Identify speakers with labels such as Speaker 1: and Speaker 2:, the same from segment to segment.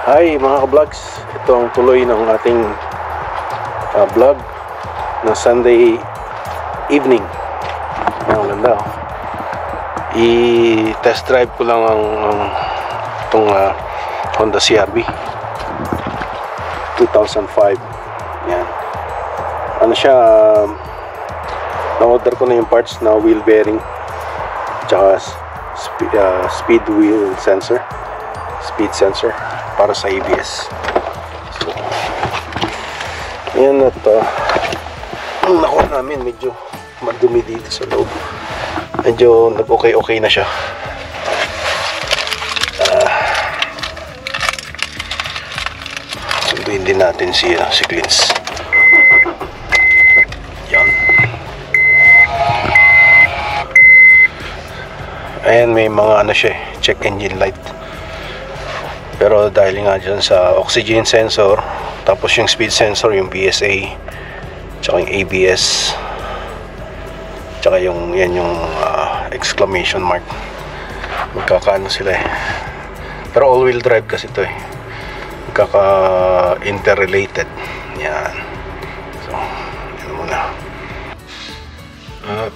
Speaker 1: Hi mga ka-vlogs, ito ang tuloy ng ating vlog na Sunday evening. Ang ganda oh. I-test drive ko lang itong Honda CR-V 2005. Yan. Ano siya, na-order ko na yung parts na wheel bearing tsaka speed sensor para sa ABS. So, yan at nakuha namin medyo madumi dito sa loob. Medyo nag-okay na siya. Sunduin din natin si Clintz. Yan. Ayan, may mga ano siya, check engine light. Pero dahil nga dyan sa oxygen sensor, tapos yung speed sensor, yung PSA, tsaka yung ABS, tsaka yung exclamation mark, magkakaano sila eh. Pero all wheel drive kasi ito eh, magkaka-interrelated. Yan. So, yun muna.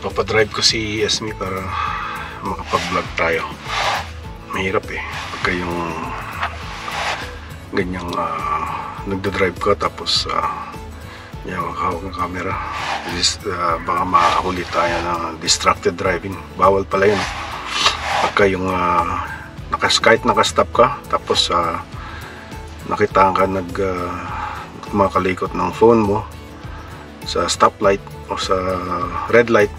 Speaker 1: Papadrive ko si Esme para makapag-vlog tayo. Mahirap eh pagka yung ganyang nagdadrive ka tapos makahawak ng camera. Baka makahuli tayo ng distracted driving. Bawal pala yun pagka yung kahit nakastop ka tapos nakita ka kumakalikot ng phone mo sa stoplight o sa red light,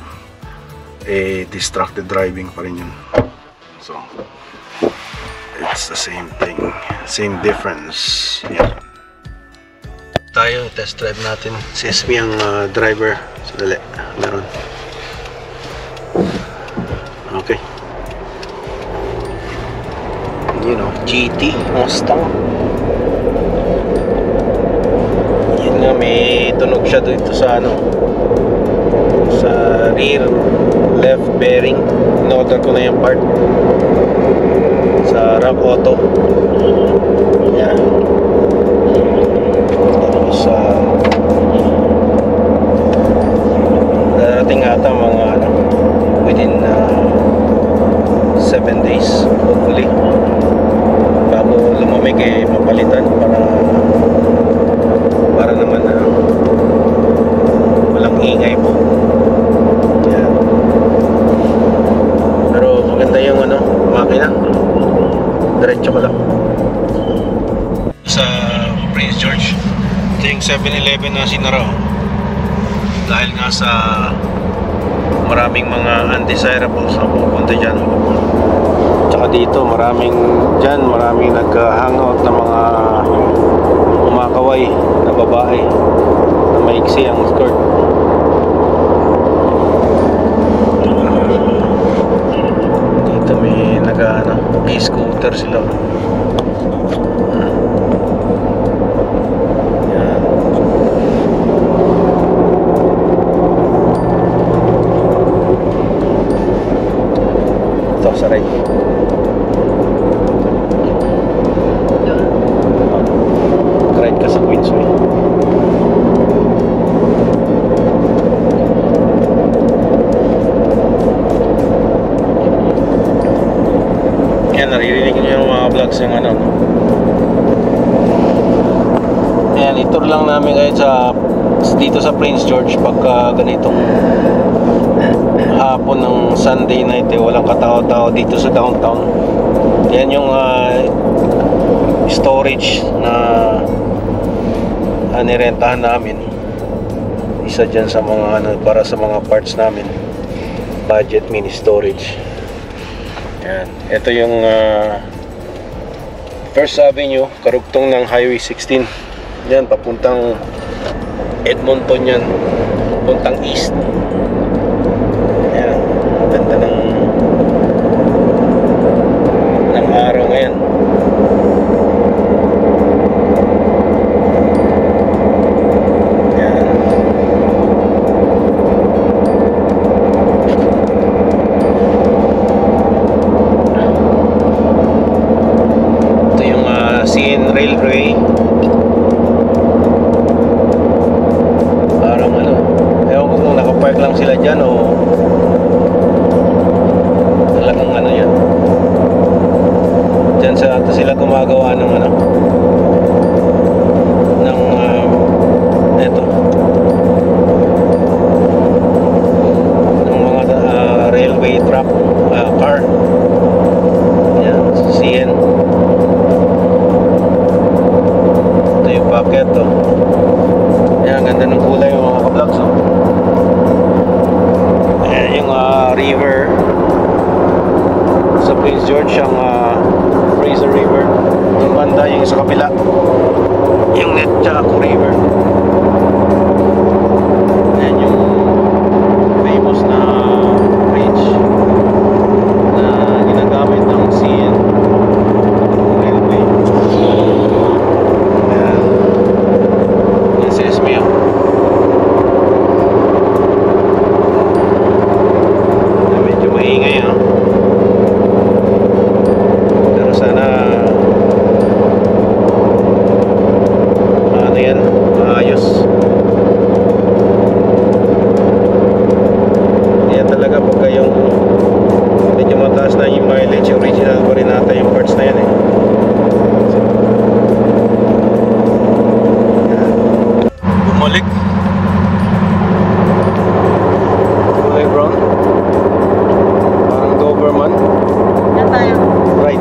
Speaker 1: distracted driving pa rin yun. So it's the same thing, same difference. Yeah. Tayo, test drive natin. Si Esme ang driver. Sadali, meron. Okay. You know, GT Mustang. Yan nga, may tunog siya dito sa sa rear left bearing. In-order ko na yung part sa Rock Auto. Yan. Tapos darating ata mga within 7 days hopefully, bago lumamig mapalitan para naman walang ingay po. Yan. Pero maganda yung makina. Diretso ko lang sa Prince George. Ito yung 7-Eleven na sinara dahil nga sa maraming mga undesirables na pupunta dyan. Tsaka dito maraming nag-hangout na mga kumakaway na babae na maiksi ang skirt. Dito may e-scooter sila. Yan. Ito sa right. Right ka sa Queensway. Yan, naririnig niyo yung mga vlogs yung Ayan, itour lang namin ngayon dito sa Prince George pagka ganitong hapon ng Sunday night walang katao-tao dito sa downtown. Yan yung storage na nirentahan namin. Isa dyan sa mga para sa mga parts namin, budget mini storage. Yan. Ito yung First Avenue, karugtong ng Highway 16. Yan, papuntang Edmonton yan. Papuntang east. Yan. Ganda ng araw ngayon. Yan. CN Railway. Parang ano, ewan ko kung nakapark lang sila dyan o talagang ano yan. Dyan sa sila gumagawa ng ano, ng eto, ng mga railway truck, car. Yan, CN. Ito yung packet, oh. Yan, ganda ng kulay yung mga ka-vlogs, oh. Ayan yung river sa Prince George, ang Fraser River. Yung banda, yung sa kabila, yung Netchaco River. Ayan yung famous na bridge na ginagamit ng CN Railway. Ayan. Yan si Esme, oh. Medyo maingay, oh. Pero sana ano yan, maayos. Yan talaga pagka yung medyo mataas na yung mileage, original pa rin nata yung parts na yan, eh. Bumalik kulay brown, parang Doberman.
Speaker 2: Yan tayo.
Speaker 1: Right.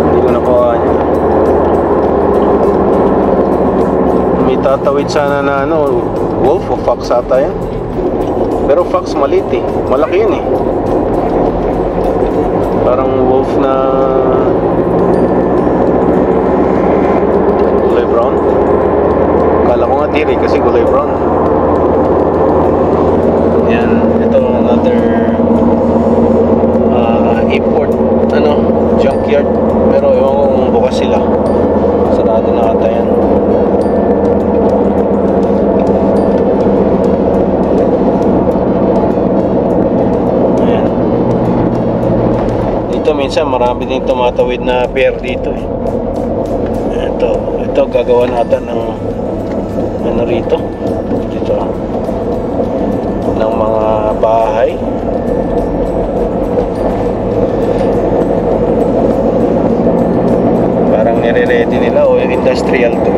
Speaker 1: Hindi ko nakuha niya. May tatawid sana na ano, wolf o fox ata yan. Pero fox maliit, eh. Malaki yun, eh. Parang wolf na kulay brown. Kala ko nga deer, kasi kulay brown. Yan, ito another import ano, junkyard. Pero ewan ko kung bukas sila. Sarado na ata yan. Ayan. Dito minsan marami din tumatawid na pier dito, eh. Ito gagawa natin ng ano rito. Dito ng mga bahay. Parang nire-ready nila, o yung industrial to.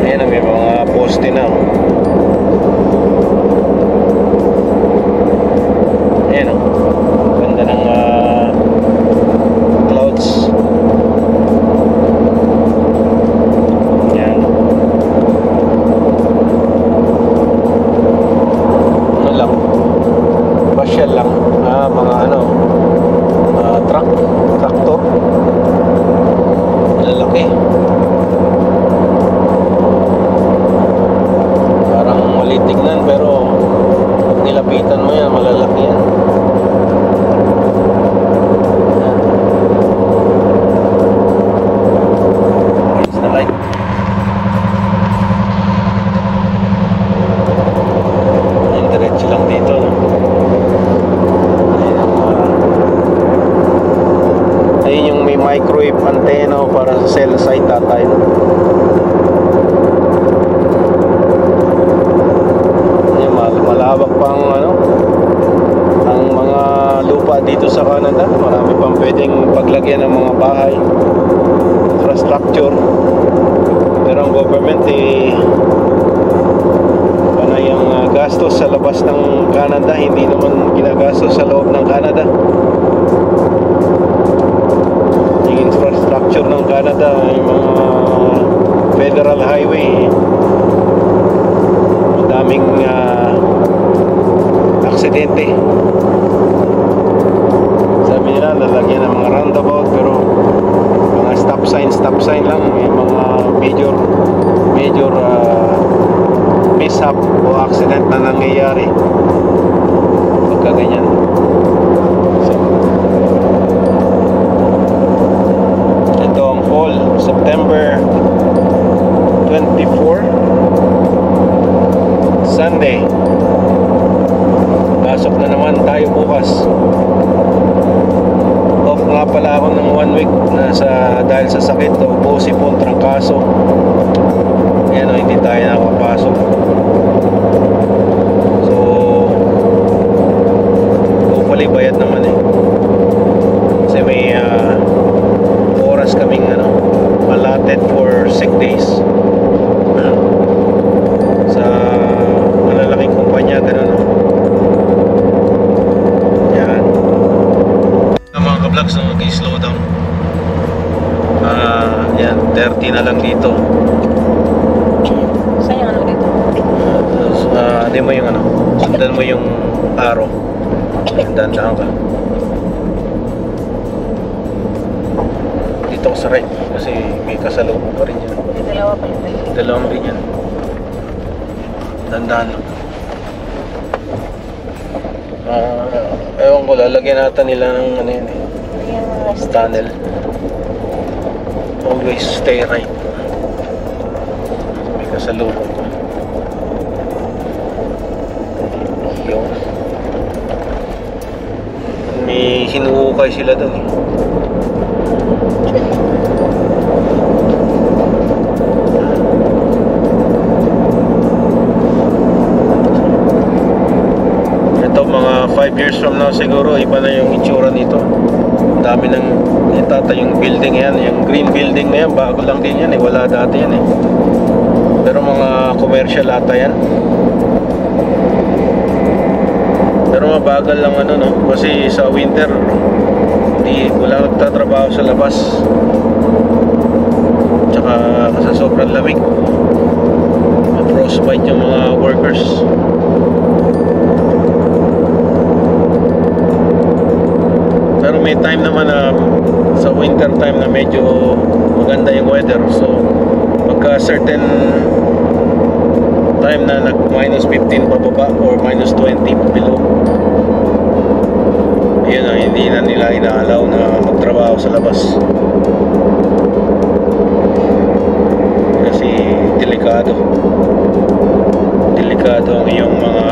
Speaker 1: Ayan, may mga poste na, oh. Ayan, oh. Ganda ng clouds. Pasyal lang, mga ano, traktor lalaki, parang maliit tignan pero pag nilapitan mo yan, malalaki yan. Here's the light. Yung diretso lang dito, no? Ayun yung may microwave antenna para sa cell site tatay. Ayun, malawak pang ano, ang mga lupa dito sa Canada. Marami pang pwedeng paglagyan ng mga bahay, infrastructure. Pero ang government, eh, panay ang gastos sa labas ng Canada, hindi naman ginagastos sa loob ng Canada. Infrastructure ng Canada, yung mga federal highway, madaming aksidente. Sabi nila lalagyan ng mga roundabout, pero mga stop sign lang, yung mga major mishap o accident na nangyayari pagka ganyan. So, ito ang fall, September 24, Sunday. Pasok na naman tayo bukas. Off nga pala ako ng 1 week dahil sa sakit o sipon, trangkaso. Ayan o, hindi tayo nakapasok. So hopefully bayad naman eh, kasi may oras kaming allotted for sick days sa malalaking kumpanya, ganun. Yan mga ka-vlogs, mag-slow down. Yan, 30 na lang dito.
Speaker 2: Saan yung ano dito?
Speaker 1: Hindi mo yung sundan mo yung arrow, dandahan ka dito sa right kasi may kasalubong pa rin yan.
Speaker 2: Dalawa pa yun.
Speaker 1: Dalawang rin yan. Dandahan lang. Ewan ko, lalagyan natin nila ng yun eh, tunnel. Always stay right. May kasalubong ko. Yung may hinuhukay sila doon eh. Ito mga 5 years from now siguro iba na yung itsura nito. Ang dami ng yung building yan, yung green building na yan, bago lang din yan eh, wala dati yan eh. Pero mga commercial ata yan. Pero mabagal lang kasi sa winter wala nagtatrabaho sa labas, tsaka sa sobrang lamig, frostbite yung mga workers. Pero may time naman na sa winter time na medyo maganda yung weather, so pagka certain time na nag -15 pababa or -20 below, yun na, hindi na nila inaalaw na magtrabaho sa labas kasi delikado ang iyong mga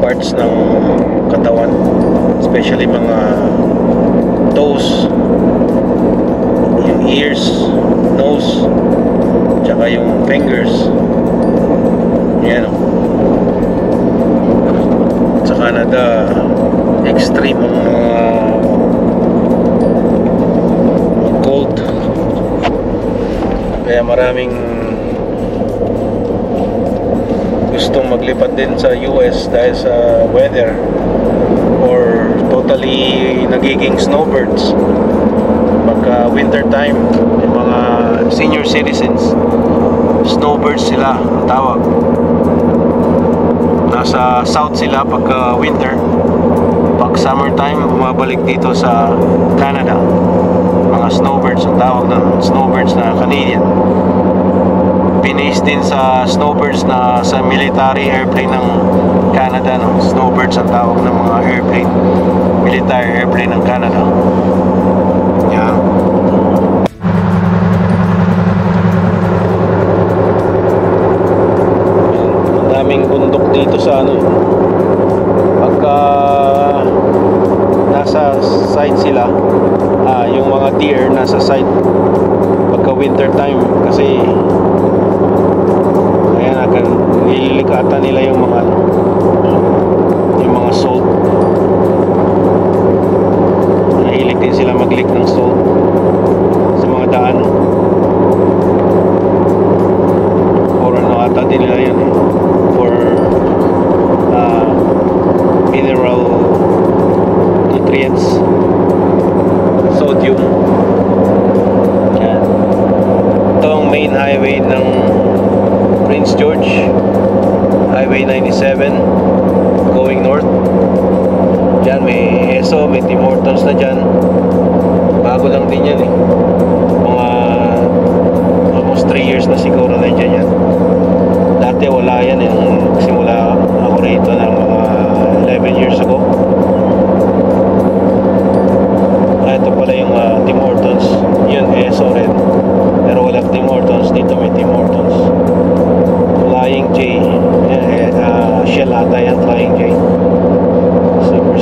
Speaker 1: parts ng katawan, especially mga toes, yung ears, nose, tsaka yung fingers. Yan sa Canada, extreme ang cold, kaya maraming gustong maglipat din sa US dahil sa weather, or totally nagiging snowbirds pagka winter time. Yung mga senior citizens, snowbirds sila ang tawag. Nasa south sila pagka winter, pag summertime bumabalik dito sa Canada. Mga snowbirds ang tawag ng snowbirds na Canadian. Binase din sa snowbirds na sa military airplane ng Canada, snowbirds ang tawag ng mga airplane, military airplane ng Canada. Yan. Ang daming bundok dito sa pagka nasa site sila, yung mga deer nasa site pagka winter time, kasi nililikatan nila yung mga salt. Nahilig din sila mag-lick ng salt sa mga daan, or ata din nila yan for mineral nutrients, sodium. Yan. Ito ang main highway ng Prince George, Highway 97 going north. Diyan may ESO, may Tim Hortons na dyan. Bago lang din yan mga almost 3 years na siguro na dyan yan. Dati wala yan nung simula ako rito ng mga 11 years ago. Ito pala yung Tim Hortons, yun ESO rin, pero wala Tim Hortons. Dito may Tim Hortons. Flying J, Shell ata yan, Flying J. Super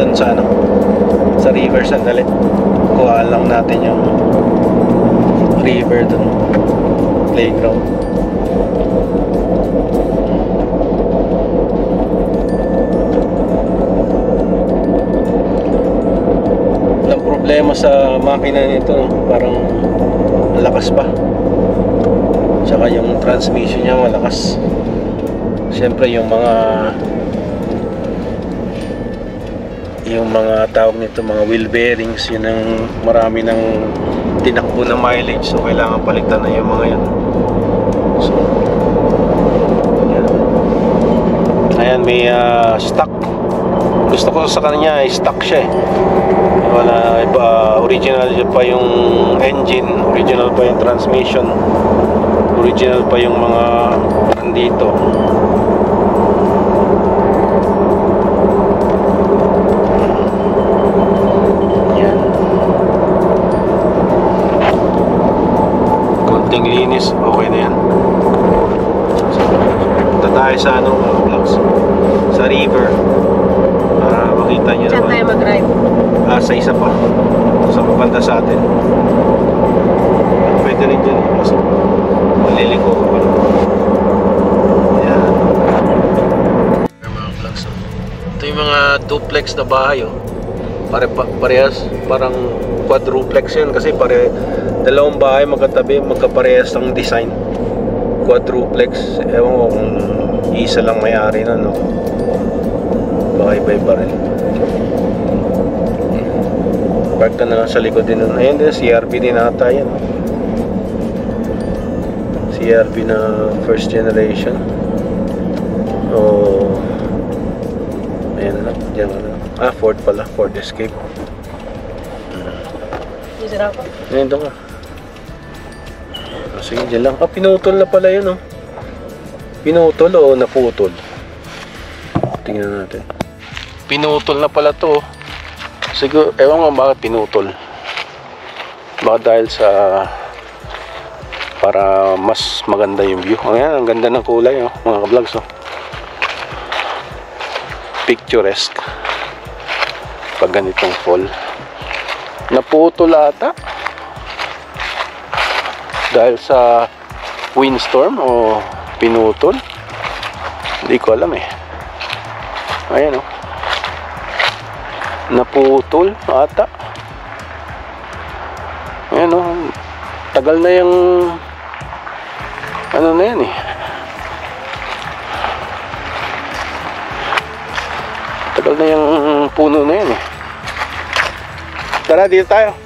Speaker 1: dun sa ano, sa river. Sandali, kuha lang natin yung river dun, playground. Walang problema sa makina nito, no? Parang malakas pa, tsaka yung transmission niya malakas. Siyempre yung mga tawag nito, mga wheel bearings, yun ang marami ng tinakbo na mileage, so kailangan palitan na yung mga yan. So yan. Ayan, may stock. Gusto ko sa kanya ay stock siya eh. Wala iba, original pa yung engine, original pa yung transmission, original pa yung mga nandito. Yan. Konting linis, okay na yan. So, punta tayo sa ano, vlogs, sa river para makita nyo naman.
Speaker 2: Saan tayo mag-drive?
Speaker 1: Sa isa pa, sa pabanda sa atin. Pwede rin dyan kasi maliliko ko pa. Yan. Mga vlogs. Ito yung mga duplex na bahay, oh. Parehas, parang quadruplex yun kasi dalawang bahay magkatabi, magkaparehas ng design. Quadruplex. Ewan ko kung isa lang may-ari na, no? Baka iba-iba rin. Park ka na lang sa likod din nun. Ayun din, CRV din ata yan. CRV na first generation. Oh, ayan na, dyan na. Ford pala, Ford Escape.
Speaker 2: Dito na ako.
Speaker 1: Ayun doon ka. Sige, dyan lang. Pinutol na pala yun, oh. Pinutol o naputol? Tingnan natin. Pinutol na pala to, oh. Siguro, ewan ko bakit pinutol. Baka dahil sa para mas maganda yung view. Ayan, ang ganda ng kulay, oh, mga ka-vlogs, oh. Picturesque pag ganitong fall. Naputol ata dahil sa windstorm o pinutol, hindi ko alam eh. Ayan, oh, naputol ata. Ayan, oh, tagal na yung ano na yan eh. Tagal na yung puno na yan eh. Tara, dito tayo.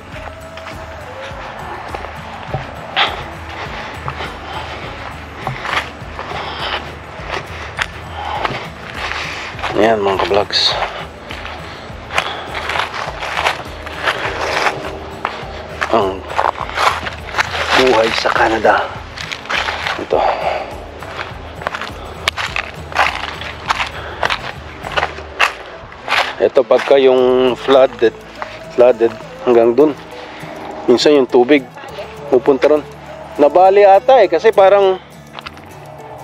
Speaker 1: Ayan mga ka-vlogs. Ang buhay sa Canada. Ito. Ito pagka yung flooded hanggang dun. Minsan yung tubig pupunta ron. Nabali ata eh kasi parang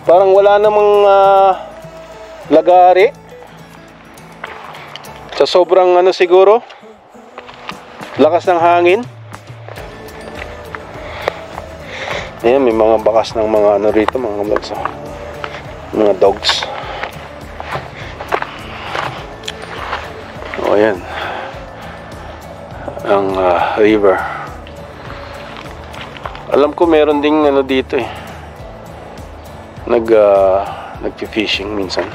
Speaker 1: wala namang lagari. Sa sobrang ano siguro, lakas ng hangin. Ayan, may mga bakas ng mga ano rito, mga vlogs, oh. Mga dogs. O, ayan. Ang river. Alam ko meron ding ano dito eh. Nag-fishing minsan.